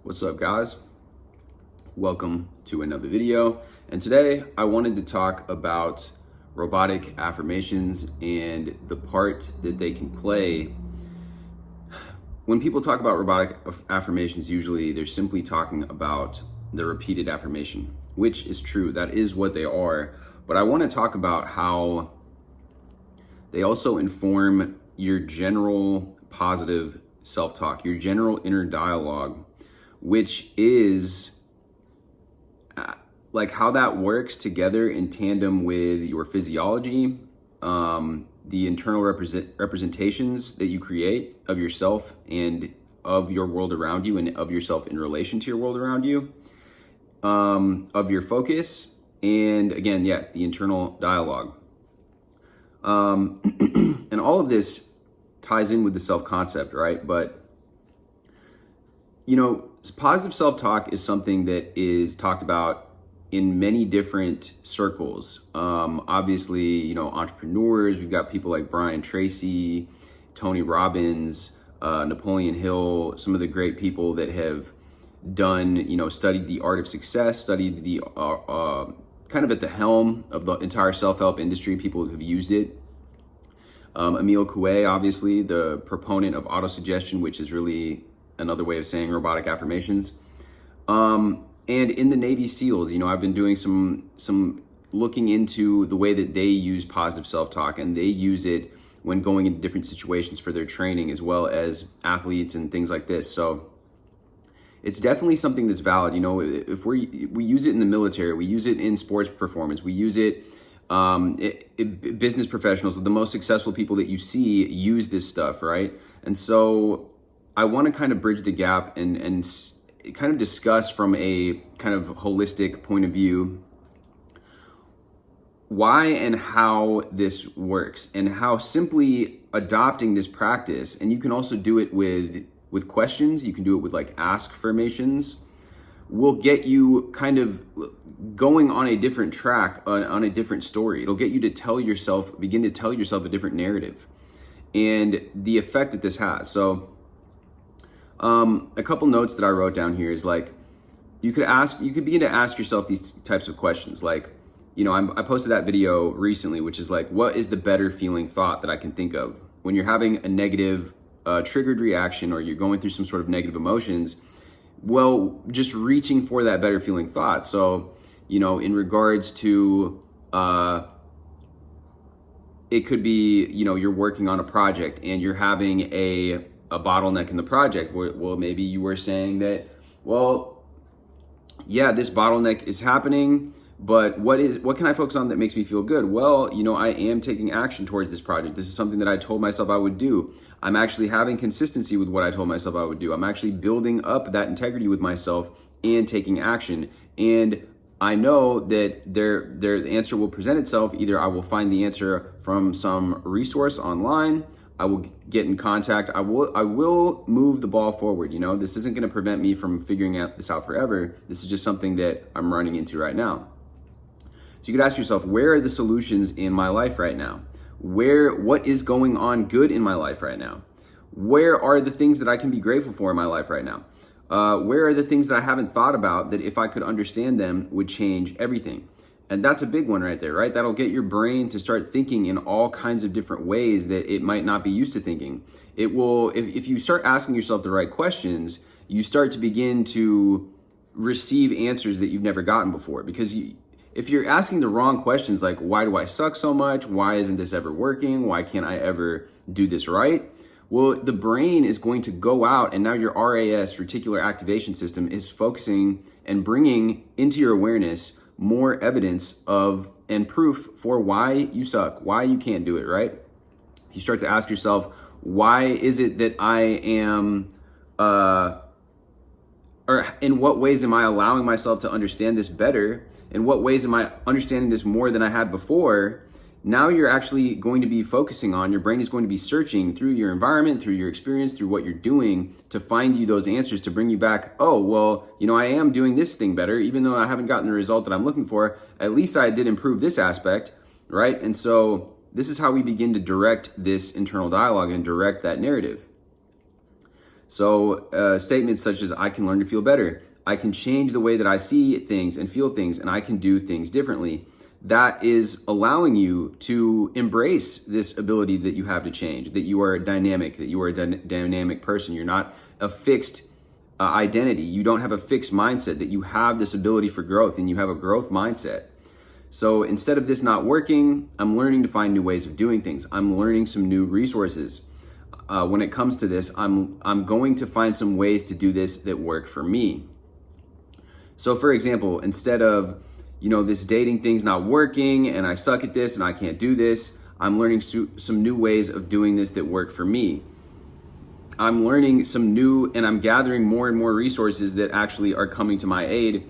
What's up, guys? Welcome to another video. And today I wanted to talk about robotic affirmations and the part that they can play. When people talk about robotic affirmations, usually they're simply talking about the repeated affirmation, which is true. That is what they are. But I want to talk about how they also inform your general positive self-talk, your general inner dialogue, which is like how that works together in tandem with your physiology, the internal representations that you create of yourself and of your world around you and of yourself in relation to your world around you, of your focus, and again, the internal dialogue. And all of this ties in with the self-concept, right? But positive self-talk is something that is talked about in many different circles. Obviously, entrepreneurs, we've got people like Brian Tracy, Tony Robbins, Napoleon Hill, some of the great people that have done, studied the art of success, studied the kind of at the helm of the entire self-help industry, people who have used it. Emile Coué, obviously, the proponent of autosuggestion, which is really another way of saying robotic affirmations. And in the Navy SEALs, I've been doing some looking into the way that they use positive self-talk, and they use it when going into different situations for their training, as well as athletes and things like this. So it's definitely something that's valid. If we use it in the military, we use it in sports performance, we use it, business professionals, the most successful people that you see use this stuff, right? And so I want to kind of bridge the gap and kind of discuss from a kind of holistic point of view why and how this works, and how simply adopting this practice, and you can also do it with questions, you can do it with like ask affirmations, will get you kind of going on a different track, on a different story. It'll get you to begin to tell yourself a different narrative and the effect that this has. So a couple notes that I wrote down here is like, you could begin to ask yourself these types of questions. Like, I posted that video recently, which is like, what is the better feeling thought that I can think of when you're having a negative triggered reaction, or you're going through some sort of negative emotions? Well, just reaching for that better feeling thought. So, in regards to, it could be, you're working on a project and you're having a bottleneck in the project. Well, maybe you were saying that, this bottleneck is happening, but what can I focus on that makes me feel good? Well, I am taking action towards this project. This is something that I told myself I would do. I'm actually having consistency with what I told myself I would do. I'm actually building up that integrity with myself and taking action. And I know that the answer will present itself. Either I will find the answer from some resource online, I will get in contact, I will move the ball forward. This isn't going to prevent me from figuring this out forever. This is just something that I'm running into right now. So you could ask yourself, where are the solutions in my life right now? What is going on good in my life right now? Where are the things that I can be grateful for in my life right now? Where are the things that I haven't thought about that if I could understand them would change everything? And that's a big one right there, right? That'll get your brain to start thinking in all kinds of different ways that it might not be used to thinking. It will, if you start asking yourself the right questions, you start to begin to receive answers that you've never gotten before. Because if you're asking the wrong questions, like, why do I suck so much? Why isn't this ever working? Why can't I ever do this right? Well, the brain is going to go out, and now your RAS, reticular activation system, is focusing and bringing into your awareness more evidence of and proof for why you suck, why you can't do it, right? You start to ask yourself, why is it that I am, or in what ways am I allowing myself to understand this better? In what ways am I understanding this more than I had before? Now you're actually going to be focusing on, your brain is going to be searching through your environment, through your experience, through what you're doing to find you those answers, to bring you back, I am doing this thing better, even though I haven't gotten the result that I'm looking for. At least I did improve this aspect, right? And so this is how we begin to direct this internal dialogue and direct that narrative. So statements such as I can learn to feel better, I can change the way that I see things and feel things, and I can do things differently. That is allowing you to embrace this ability that you have to change, that you are dynamic, that you are a dynamic person. You're not a fixed identity. You don't have a fixed mindset, that you have this ability for growth and you have a growth mindset. So instead of this not working, I'm learning to find new ways of doing things. I'm learning some new resources. When it comes to this, I'm going to find some ways to do this that work for me. So for example, instead of, this dating thing's not working and I suck at this and I can't do this, I'm learning some new ways of doing this that work for me. I'm learning and I'm gathering more and more resources that actually are coming to my aid,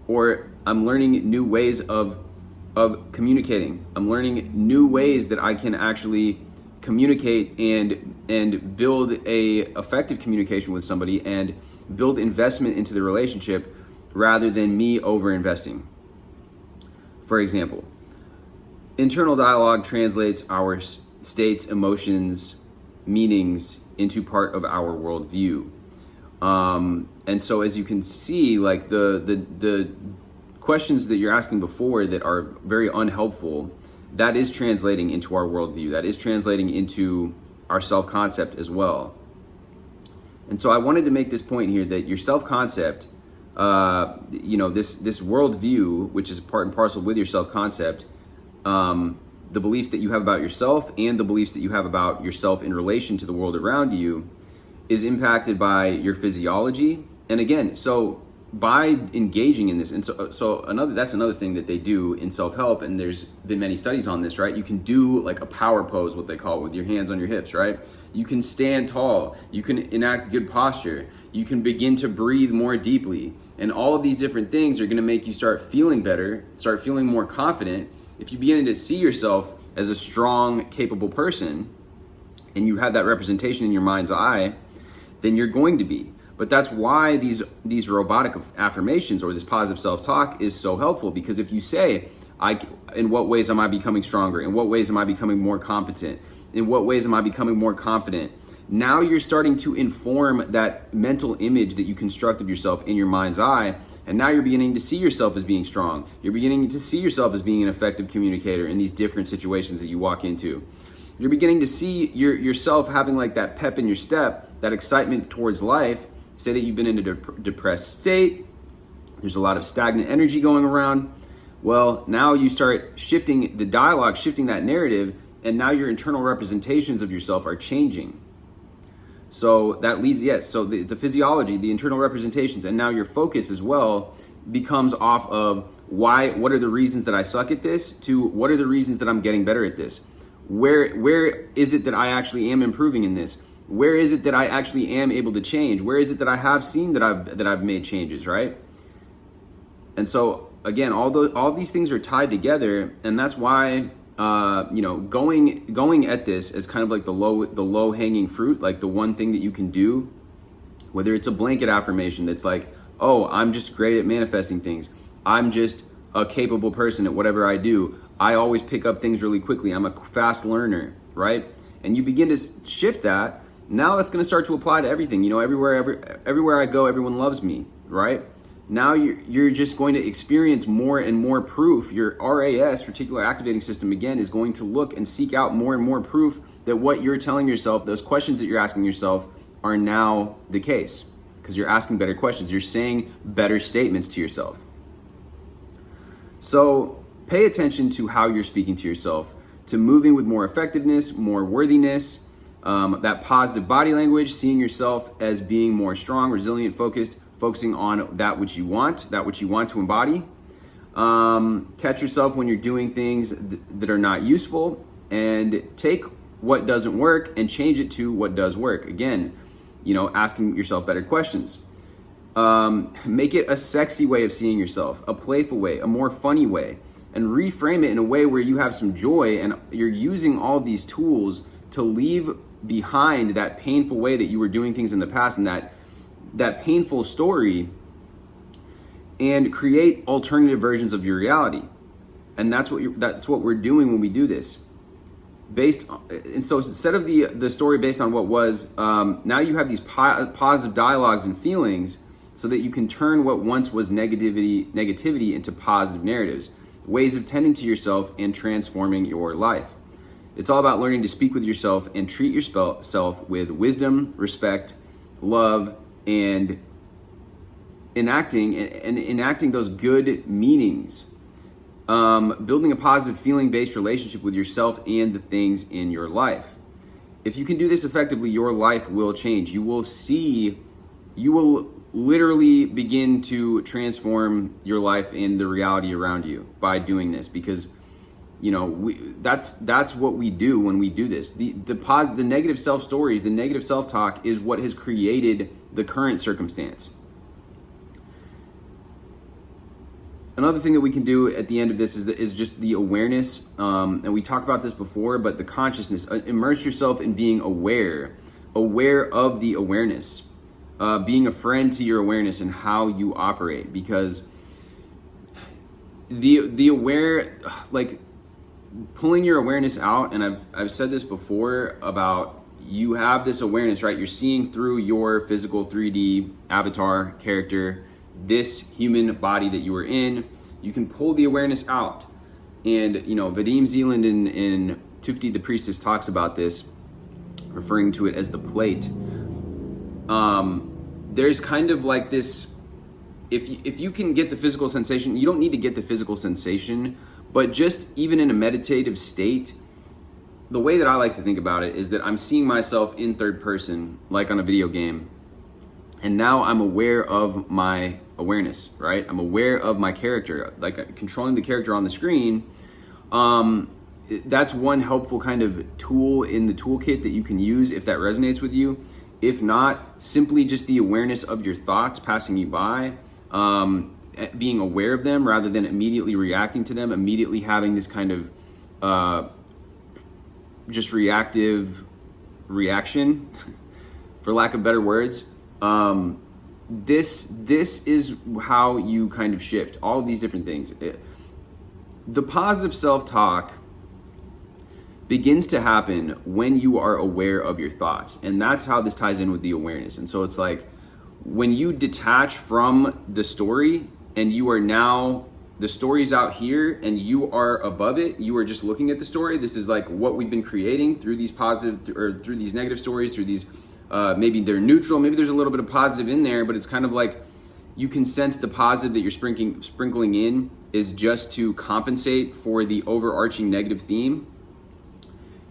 or I'm learning new ways of communicating. I'm learning new ways that I can actually communicate and build a effective communication with somebody and build investment into the relationship rather than me over investing. For example, internal dialogue translates our states, emotions, meanings into part of our worldview. And so as you can see, like the questions that you're asking before that are very unhelpful, that is translating into our worldview. That is translating into our self-concept as well. And so I wanted to make this point here that your self-concept, this worldview, which is part and parcel with your self-concept, the beliefs that you have about yourself and the beliefs that you have about yourself in relation to the world around you, is impacted by your physiology. And again, so by engaging in this, and that's another thing that they do in self-help, and there's been many studies on this, right? You can do like a power pose, what they call it, with your hands on your hips, right? You can stand tall, you can enact good posture, you can begin to breathe more deeply, and all of these different things are going to make you start feeling better, start feeling more confident. If you begin to see yourself as a strong, capable person, and you have that representation in your mind's eye, then you're going to be. But that's why these robotic affirmations or this positive self-talk is so helpful, because if you say, in what ways am I becoming stronger? In what ways am I becoming more competent? In what ways am I becoming more confident? Now you're starting to inform that mental image that you construct of yourself in your mind's eye, and now you're beginning to see yourself as being strong. You're beginning to see yourself as being an effective communicator in these different situations that you walk into. You're beginning to see yourself having like that pep in your step, that excitement towards life. Say that you've been in a depressed state, there's a lot of stagnant energy going around. Well, now you start shifting the dialogue, shifting that narrative, and now your internal representations of yourself are changing. So that leads, so the physiology, the internal representations, and now your focus as well becomes off of what are the reasons that I suck at this, to what are the reasons that I'm getting better at this? Where is it that I actually am improving in this? Where is it that I actually am able to change? Where is it that I have seen that I've made changes, right? And so again, all these things are tied together, and that's why going at this as kind of like the low hanging fruit, like the one thing that you can do, whether it's a blanket affirmation that's like, oh, I'm just great at manifesting things. I'm just a capable person at whatever I do. I always pick up things really quickly. I'm a fast learner, right? And you begin to shift that. Now it's going to start to apply to everything. Everywhere I go, everyone loves me, right? Now you're just going to experience more and more proof. Your RAS, reticular activating system, again, is going to look and seek out more and more proof that what you're telling yourself, those questions that you're asking yourself, are now the case, because you're asking better questions. You're saying better statements to yourself. So pay attention to how you're speaking to yourself, to moving with more effectiveness, more worthiness, that positive body language, seeing yourself as being more strong, resilient, focused, focusing on that which you want to embody. Catch yourself when you're doing things that are not useful, and take what doesn't work and change it to what does work. Again, asking yourself better questions. Make it a sexy way of seeing yourself, a playful way, a more funny way, and reframe it in a way where you have some joy, and you're using all of these tools to leave behind that painful way that you were doing things in the past, and that painful story, and create alternative versions of your reality. And that's what we're doing when we do this. and so instead of the story based on what was, now you have these positive dialogues and feelings, so that you can turn what once was negativity into positive narratives, ways of tending to yourself and transforming your life. It's all about learning to speak with yourself and treat yourself with wisdom, respect, love, and enacting those good meanings. Building a positive feeling-based relationship with yourself and the things in your life. If you can do this effectively, your life will change. You will literally begin to transform your life and the reality around you by doing this, because that's what we do when we do this. The negative self-stories, the negative self-talk is what has created the current circumstance. Another thing that we can do at the end of this is just the awareness, and we talked about this before, but the consciousness. Immerse yourself in being aware of the awareness, being a friend to your awareness and how you operate, because the aware, like pulling your awareness out, and I've said this before about, you have this awareness, right? You're seeing through your physical 3D avatar character, this human body that you are in. You can pull the awareness out. And, Vadim Zeland in Tufti the Priestess talks about this, referring to it as the plate. There's kind of like this, if you can get the physical sensation, you don't need to get the physical sensation, but just even in a meditative state, the way that I like to think about it is that I'm seeing myself in third person, like on a video game. And now I'm aware of my awareness, right? I'm aware of my character, like controlling the character on the screen. That's one helpful kind of tool in the toolkit that you can use if that resonates with you. If not, simply just the awareness of your thoughts passing you by, being aware of them rather than immediately reacting to them, immediately having this kind of just reactive reaction, for lack of better words. This is how you kind of shift all of these different things. The positive self-talk begins to happen when you are aware of your thoughts, and that's how this ties in with the awareness. And so it's like when you detach from the story and you are now, the story's out here and you are above it, you are just looking at the story. This is like what we've been creating through these positive or through these negative stories, through these maybe they're neutral, maybe there's a little bit of positive in there, but it's kind of like you can sense the positive that you're sprinkling in is just to compensate for the overarching negative theme.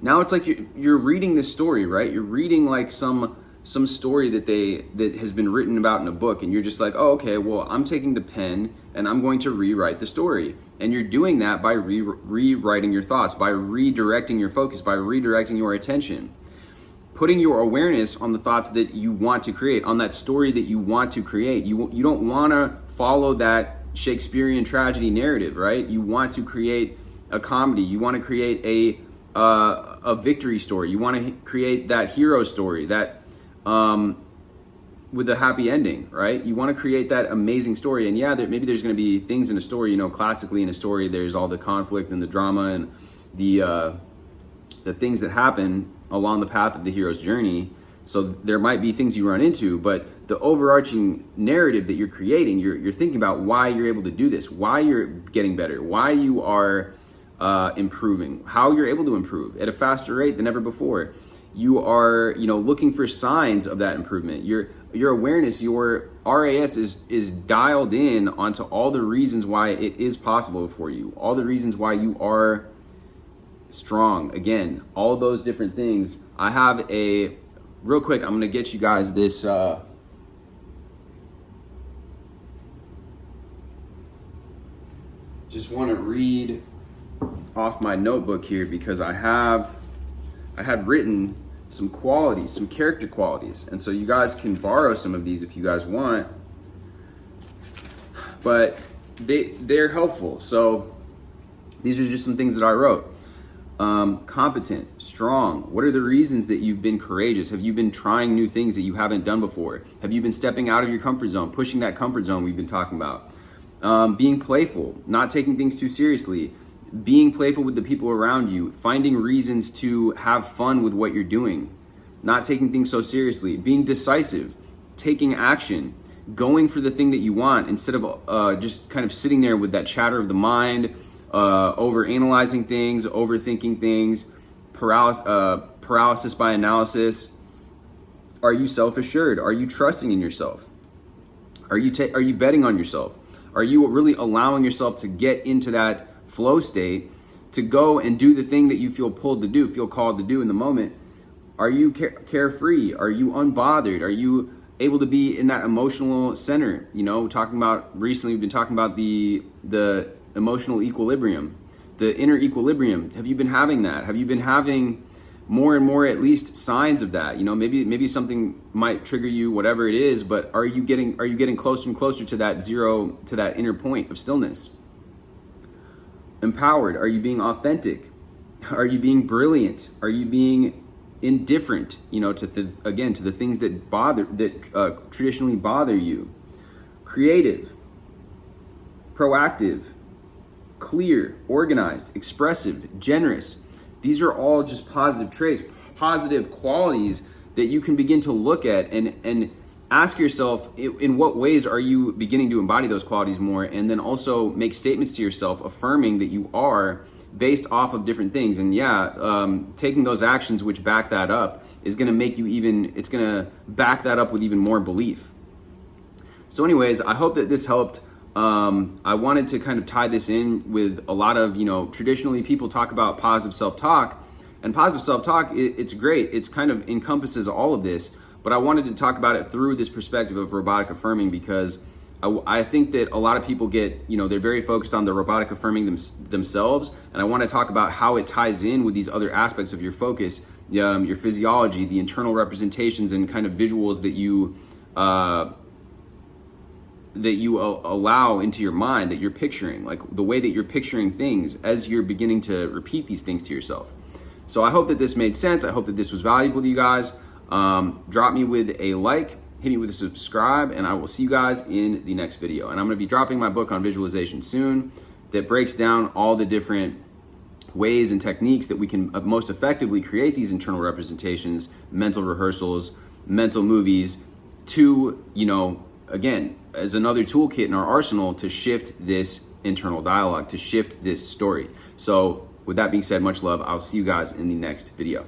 Now it's like you're reading this story, right? You're reading like some story that has been written about in a book, and you're just like, oh, okay, well, I'm taking the pen and I'm going to rewrite the story. And you're doing that by rewriting your thoughts, by redirecting your focus, by redirecting your attention. Putting your awareness on the thoughts that you want to create, on that story that you want to create. You don't want to follow that Shakespearean tragedy narrative, right? You want to create a comedy. You want to create a victory story. You want to create that hero story that with a happy ending, right? You want to create that amazing story. And yeah, maybe there's going to be things in a story. Classically in a story, there's all the conflict and the drama and the things that happen along the path of the hero's journey. So there might be things you run into, but the overarching narrative that you're creating, you're thinking about why you're able to do this, why you're getting better, why you are improving, how you're able to improve at a faster rate than ever before. You are, looking for signs of that improvement. Your awareness, your RAS is dialed in onto all the reasons why it is possible for you, all the reasons why you are strong. Again, all those different things. I have real quick, I'm gonna get you guys this just want to read off my notebook here, because I had written some qualities, some character qualities, and so you guys can borrow some of these if you guys want, but they're helpful. So these are just some things that I wrote. Competent, strong. What are the reasons that you've been courageous? Have you been trying new things that you haven't done before? Have you been stepping out of your comfort zone, pushing that comfort zone we've been talking about? Being playful, not taking things too seriously, being playful with the people around you, finding reasons to have fun with what you're doing, not taking things so seriously, being decisive, taking action, going for the thing that you want instead of just kind of sitting there with that chatter of the mind, over analyzing things, overthinking things, paralysis by analysis. Are you self-assured? Are you trusting in yourself? Are you betting on yourself? Are you really allowing yourself to get into that flow state to go and do the thing that you feel pulled to do, feel called to do in the moment? Are you carefree? Are you unbothered? Are you able to be in that emotional center? You know, recently we've been talking about the emotional equilibrium, the inner equilibrium. Have you been having that? Have you been having more and more, at least, signs of that? You know, maybe something might trigger you, whatever it is, but are you getting closer and closer to that zero, to that inner point of stillness? Empowered? Are you being authentic? Are you being brilliant? Are you being indifferent, you know, to the things that traditionally bother you? Creative, proactive, clear, organized, expressive, generous. These are all just positive traits, positive qualities that you can begin to look at and ask yourself, in what ways are you beginning to embody those qualities more? And then also make statements to yourself affirming that you are, based off of different things. And taking those actions which back that up is going to make you it's going to back that up with even more belief. So anyways, I hope that this helped. I wanted to kind of tie this in with a lot of, traditionally people talk about positive self-talk, and positive self-talk, it's great. It's kind of encompasses all of this, but I wanted to talk about it through this perspective of robotic affirming, because I think that a lot of people get, they're very focused on the robotic affirming themselves. And I want to talk about how it ties in with these other aspects of your focus, your physiology, the internal representations and kind of visuals that you allow into your mind, that you're picturing, like the way that you're picturing things as you're beginning to repeat these things to yourself. So I hope that this made sense. I hope that this was valuable to you guys. Drop me with a like, hit me with a subscribe, and I will see you guys in the next video. And I'm going to be dropping my book on visualization soon that breaks down all the different ways and techniques that we can most effectively create these internal representations, mental rehearsals, mental movies, to, again, as another toolkit in our arsenal to shift this internal dialogue, to shift this story. So with that being said, much love. I'll see you guys in the next video.